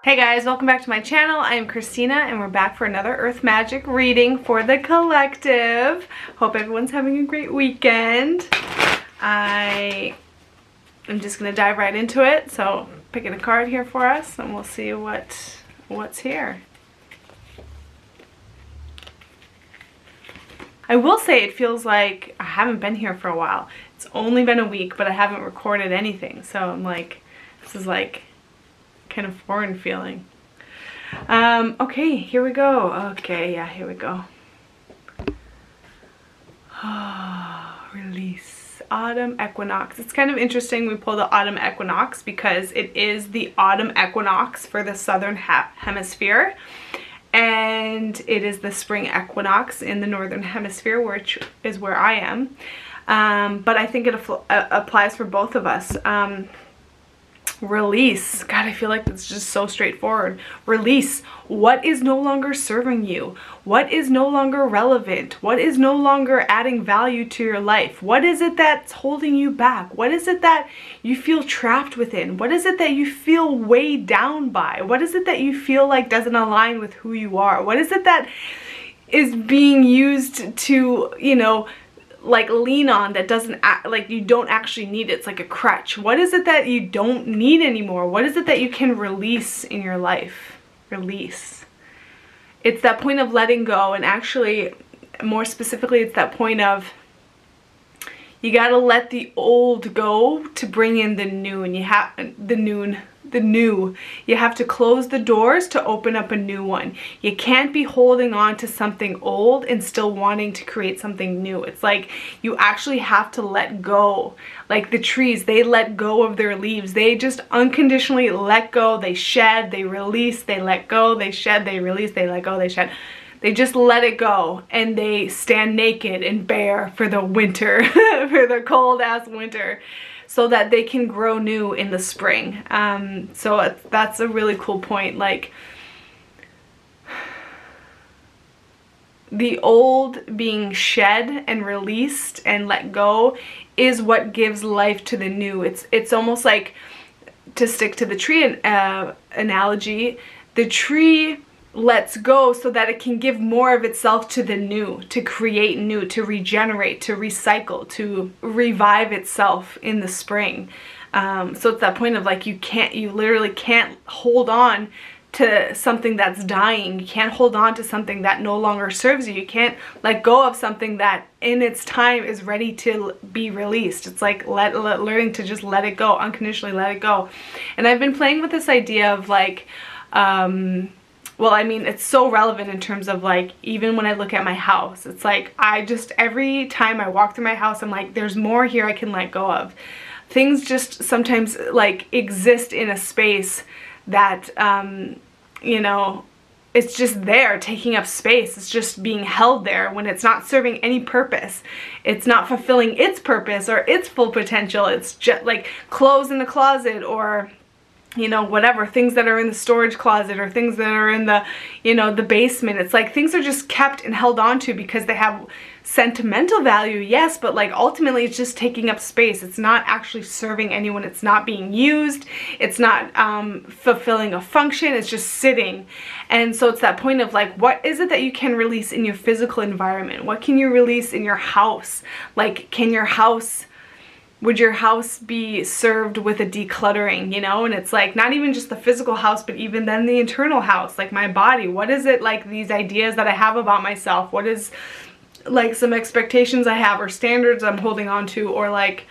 Hey guys, welcome back to my channel. I am Christina and we're back for another Earth Magic reading for the collective. Hope everyone's having a great weekend. I am just going to dive right into it. So picking a card here for us and we'll see what's here. I will say it feels like I haven't been here for a while. It's only been a week, but I haven't recorded anything. So I'm like, this is like kind of foreign feeling. Okay, here we go. Okay, yeah, here we go. Release. Autumn equinox. It's kind of interesting we pull the autumn equinox because it is the autumn equinox for the southern hemisphere. And it is the spring equinox in the northern hemisphere, which is where I am. But I think it applies for both of us. Release. God, I feel like it's just so straightforward. Release. What is no longer serving you? What is no longer relevant? What is no longer adding value to your life? What is it that's holding you back? What is it that you feel trapped within? What is it that you feel weighed down by? What is it that you feel like doesn't align with who you are? What is it that is being used to, you know, like lean on that doesn't like you don't actually need it? It's like a crutch. What is it that you don't need anymore? What is it that you can release in your life? Release. It's that point of letting go, and actually more specifically it's that point of you got to let the old go to bring in the new, and you have the new. You have to close the doors to open up a new one. You can't be holding on to something old and still wanting to create something new. It's like you actually have to let go. Like the trees, they let go of their leaves. They just unconditionally let go. They shed, they release, they let go, they shed, they release, they let go, they shed. They just let it go and they stand naked and bare for the winter, for the cold ass winter, so that they can grow new in the spring. So that's a really cool point. Like the old being shed and released and let go is what gives life to the new. It's almost like, to stick to the tree analogy, the tree lets go so that it can give more of itself to the new, to create new, to regenerate, to recycle, to revive itself in the spring. So it's that point of like you literally can't hold on to something that's dying. You can't hold on to something that no longer serves you. You can't let go of something that in its time is ready to be released. It's like learning to just let it go, unconditionally let it go. And I've been playing with this idea of like, well, I mean, it's so relevant in terms of like, even when I look at my house, it's like, every time I walk through my house, I'm like, there's more here I can let go of. Things just sometimes like exist in a space that, you know, it's just there taking up space. It's just being held there when it's not serving any purpose. It's not fulfilling its purpose or its full potential. It's just like clothes in the closet, or you know, whatever, things that are in the storage closet, or things that are in the, you know, the basement. It's like things are just kept and held on to because they have sentimental value, yes, but like ultimately it's just taking up space. It's not actually serving anyone. It's not being used. It's not fulfilling a function. It's just sitting. And so it's that point of like, what is it that you can release in your physical environment? What can you release in your house? Like, would your house be served with a decluttering, you know? And it's like not even just the physical house, but even then the internal house, like my body. What is it, like these ideas that I have about myself? What is like some expectations I have, or standards I'm holding on to, or like,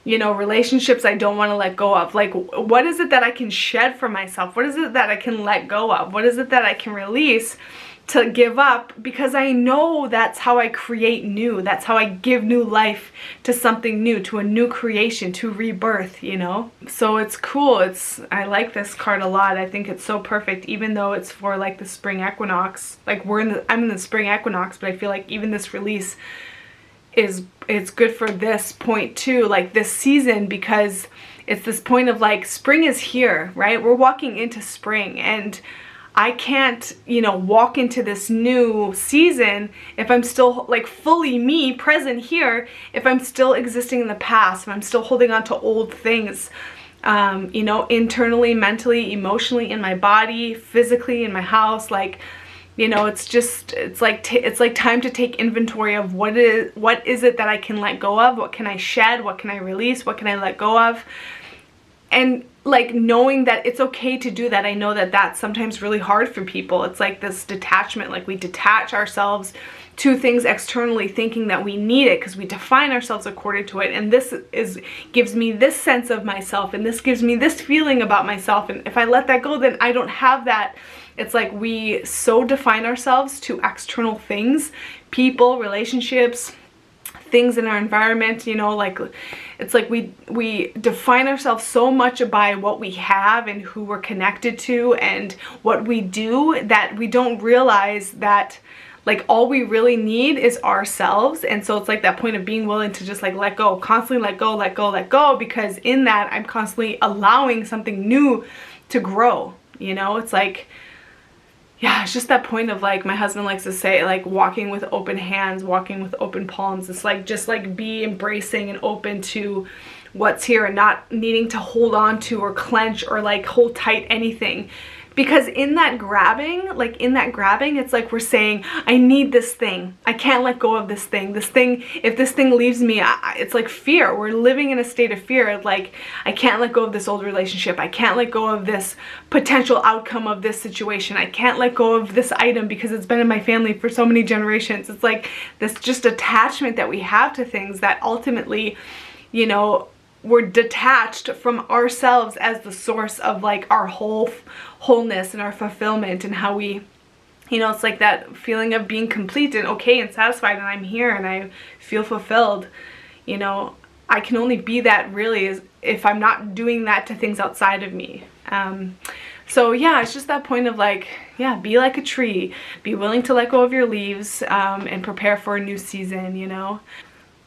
you know, relationships I don't want to let go of? Like, what is it that I can shed for myself? What is it that I can let go of? What is it that I can release to give up? Because I know that's how I create new. That's how I give new life to something new, to a new creation, to rebirth, you know? So it's cool. I like this card a lot. I think it's so perfect, even though it's for like the spring equinox. Like I'm in the spring equinox, but I feel like even this release it's good for this point too, like this season, because it's this point of like spring is here, right? We're walking into spring, and I can't, you know, walk into this new season if I'm still like fully me present here, if I'm still existing in the past, if I'm still holding on to old things. you know, internally, mentally, emotionally, in my body, physically, in my house. Like, you know, it's like time to take inventory of what is it that I can let go of, what can I shed, what can I release, what can I let go of. And like knowing that it's okay to do that. I know that that's sometimes really hard for people. It's like this detachment, like we detach ourselves to things externally thinking that we need it because we define ourselves according to it, and this gives me this sense of myself, and this gives me this feeling about myself, and if I let that go, then I don't have that. It's like we so define ourselves to external things, people, relationships, things in our environment, you know, like it's like we define ourselves so much by what we have and who we're connected to and what we do, that we don't realize that like all we really need is ourselves. And so it's like that point of being willing to just like let go, constantly let go, let go, let go, because in that I'm constantly allowing something new to grow, you know. It's like, yeah, it's just that point of like, my husband likes to say, like walking with open hands, walking with open palms. It's like, just like be embracing and open to what's here and not needing to hold on to or clench or like hold tight anything. Because in that grabbing, it's like we're saying, I need this thing. I can't let go of this thing. This thing, if this thing leaves me, it's like fear. We're living in a state of fear. Like, I can't let go of this old relationship. I can't let go of this potential outcome of this situation. I can't let go of this item because it's been in my family for so many generations. It's like this just attachment that we have to things that ultimately, you know, we're detached from ourselves as the source of like our wholeness and our fulfillment, and how we, you know, it's like that feeling of being complete and okay and satisfied, and I'm here and I feel fulfilled. You know, I can only be that really is if I'm not doing that to things outside of me. So yeah, it's just that point of like, yeah, be like a tree, be willing to let go of your leaves, and prepare for a new season, you know.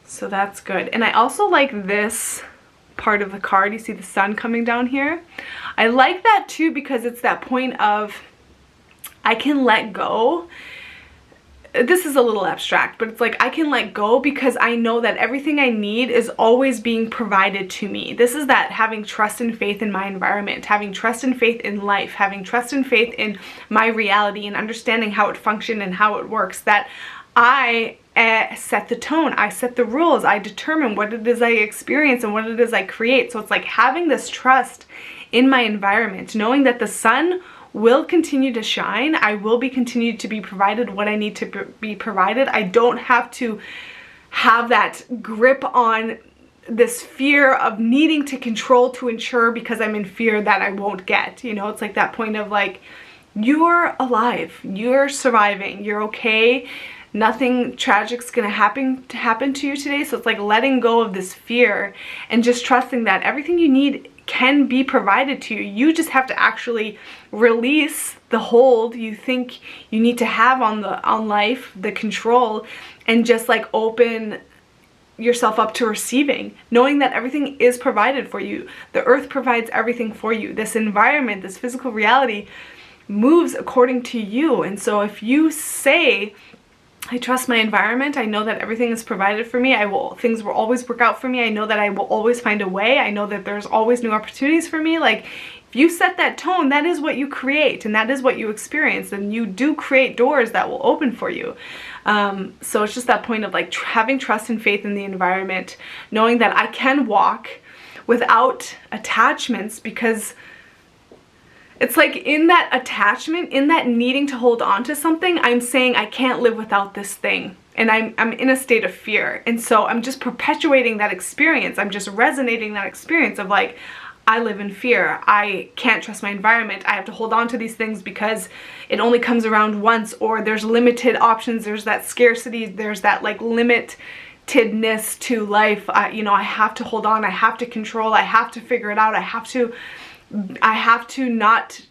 So that's good. And I also like this part of the card. You see the sun coming down here. I like that too, because it's that point of I can let go. This is a little abstract, but it's like I can let go because I know that everything I need is always being provided to me. This is that having trust and faith in my environment, having trust and faith in life, having trust and faith in my reality, and understanding how it functions and how it works, that I set the tone, I set the rules, I determine what it is I experience and what it is I create. So it's like having this trust in my environment, knowing that the sun will continue to shine, I will be continued to be provided what I need to be provided. I don't have to have that grip on this fear of needing to control to ensure, because I'm in fear that I won't get, you know. It's like that point of like, you're alive, you're surviving, you're okay. Nothing tragic's gonna happen to you today. So it's like letting go of this fear and just trusting that everything you need can be provided to you. You just have to actually release the hold you think you need to have on life, the control, and just like open yourself up to receiving, knowing that everything is provided for you. The earth provides everything for you. This environment, this physical reality moves according to you. And so if you say, I trust my environment, I know that everything is provided for me, things will always work out for me, I know that I will always find a way, I know that there's always new opportunities for me. Like, if you set that tone, that is what you create and that is what you experience, and you do create doors that will open for you. So it's just that point of like having trust and faith in the environment, knowing that I can walk without attachments, because it's like in that attachment, in that needing to hold on to something, I'm saying I can't live without this thing. And I'm in a state of fear. And so I'm just perpetuating that experience. I'm just resonating that experience of like, I live in fear. I can't trust my environment. I have to hold on to these things because it only comes around once, or there's limited options. There's that scarcity. There's that like limitedness to life. You know, I have to hold on. I have to control. I have to figure it out. I have to not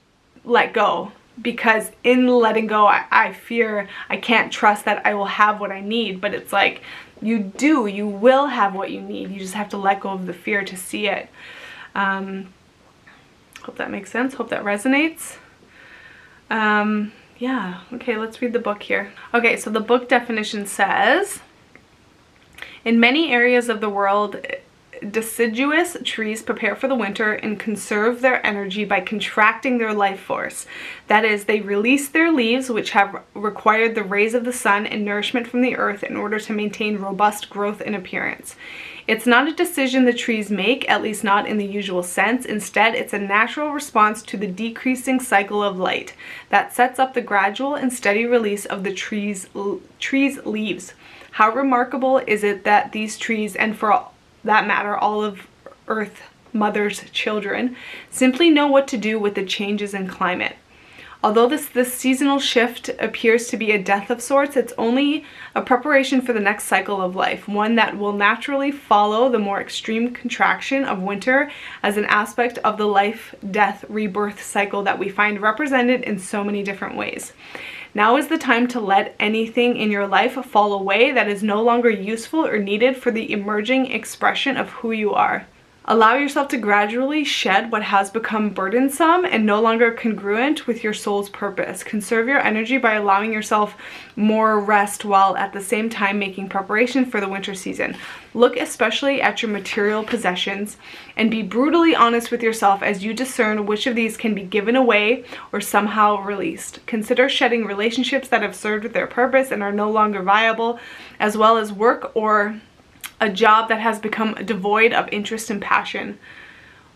let go, because in letting go, I fear I can't trust that I will have what I need. But it's like, you will have what you need. You just have to let go of the fear to see it. Hope that makes sense. Hope that resonates. Yeah, okay, let's read the book here. Okay, so the book definition says, in many areas of the world, deciduous trees prepare for the winter and conserve their energy by contracting their life force. That is, they release their leaves, which have required the rays of the sun and nourishment from the earth in order to maintain robust growth and appearance. It's not a decision the trees make, at least not in the usual sense. Instead, it's a natural response to the decreasing cycle of light that sets up the gradual and steady release of the tree's leaves. How remarkable is it that these trees, and for that matter, all of Earth Mother's children, simply know what to do with the changes in climate. Although this seasonal shift appears to be a death of sorts, it's only a preparation for the next cycle of life, one that will naturally follow the more extreme contraction of winter as an aspect of the life, death, rebirth cycle that we find represented in so many different ways. Now is the time to let anything in your life fall away that is no longer useful or needed for the emerging expression of who you are. Allow yourself to gradually shed what has become burdensome and no longer congruent with your soul's purpose. Conserve your energy by allowing yourself more rest while at the same time making preparation for the winter season. Look especially at your material possessions and be brutally honest with yourself as you discern which of these can be given away or somehow released. Consider shedding relationships that have served their purpose and are no longer viable, as well as work or a job that has become devoid of interest and passion.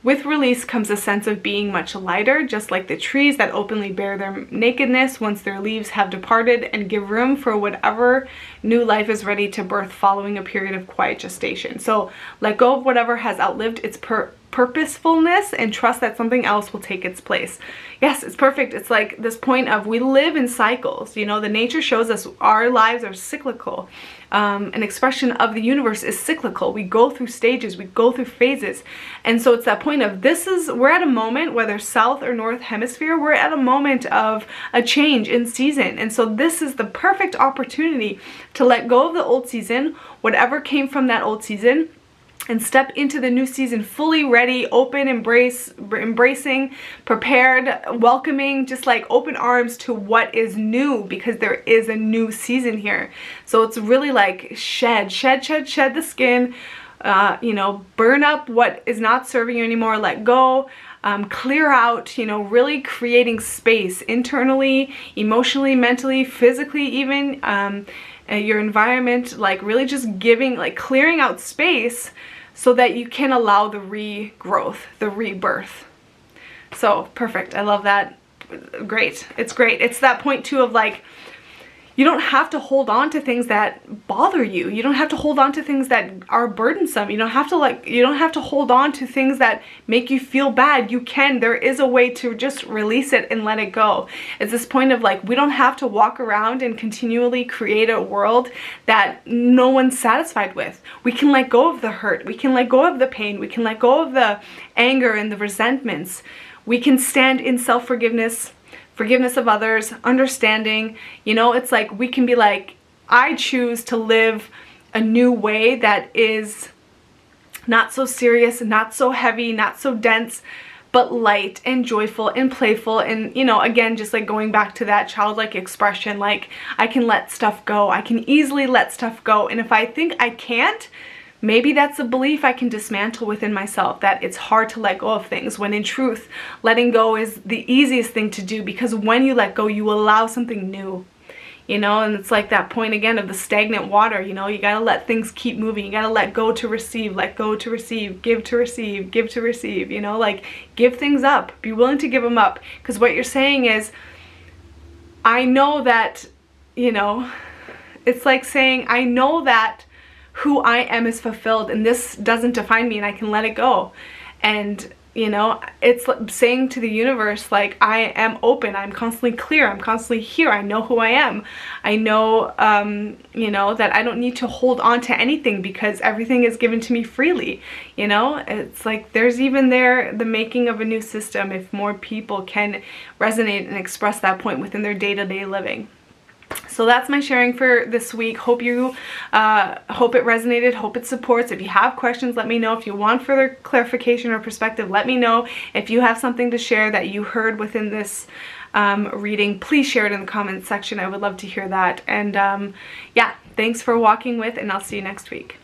With release comes a sense of being much lighter, just like the trees that openly bear their nakedness once their leaves have departed and give room for whatever new life is ready to birth following a period of quiet gestation. So let go of whatever has outlived its purposefulness and trust that something else will take its place. Yes, it's perfect. It's like this point of we live in cycles. You know, the nature shows us our lives are cyclical. An expression of the universe is cyclical. We go through stages, we go through phases. And so it's that point of we're at a moment, whether south or north hemisphere, we're at a moment of a change in season. And so this is the perfect opportunity to let go of the old season, whatever came from that old season, and step into the new season fully ready, open, embracing, prepared, welcoming, just like open arms to what is new, because there is a new season here. So it's really like shed the skin, burn up what is not serving you anymore, let go, clear out, really creating space internally, emotionally, mentally, physically even, your environment, like really just giving, like clearing out space so that you can allow the regrowth, the rebirth. So perfect. I love that. Great. It's great. It's that point too of like, you don't have to hold on to things that bother you. You don't have to hold on to things that are burdensome. You don't have to hold on to things that make you feel bad. There is a way to just release it and let it go. It's this point of like, we don't have to walk around and continually create a world that no one's satisfied with. We can let go of the hurt. We can let go of the pain. We can let go of the anger and the resentments. We can stand in self-forgiveness, forgiveness of others, understanding. It's like we can be like, I choose to live a new way that is not so serious, not so heavy, not so dense, but light and joyful and playful. And again, just like going back to that childlike expression, like I can let stuff go. I can easily let stuff go. And if I think I can't, maybe that's a belief I can dismantle within myself, that it's hard to let go of things, when in truth, letting go is the easiest thing to do, because when you let go, you allow something new, and it's like that point again of the stagnant water. You gotta let things keep moving. You gotta let go to receive, let go to receive, give to receive, give to receive, like give things up, be willing to give them up. Because what you're saying is, I know that, it's like saying, I know that who I am is fulfilled and this doesn't define me and I can let it go. And it's saying to the universe, like, I am open, I'm constantly clear, I'm constantly here, I know who I am. I know, that I don't need to hold on to anything because everything is given to me freely. It's like there's even the making of a new system if more people can resonate and express that point within their day-to-day living. So that's my sharing for this week. Hope it resonated, hope it supports. If you have questions, let me know. If you want further clarification or perspective, let me know. If you have something to share that you heard within this reading, please share it in the comments section. I would love to hear that. And yeah, thanks for walking with, and I'll see you next week.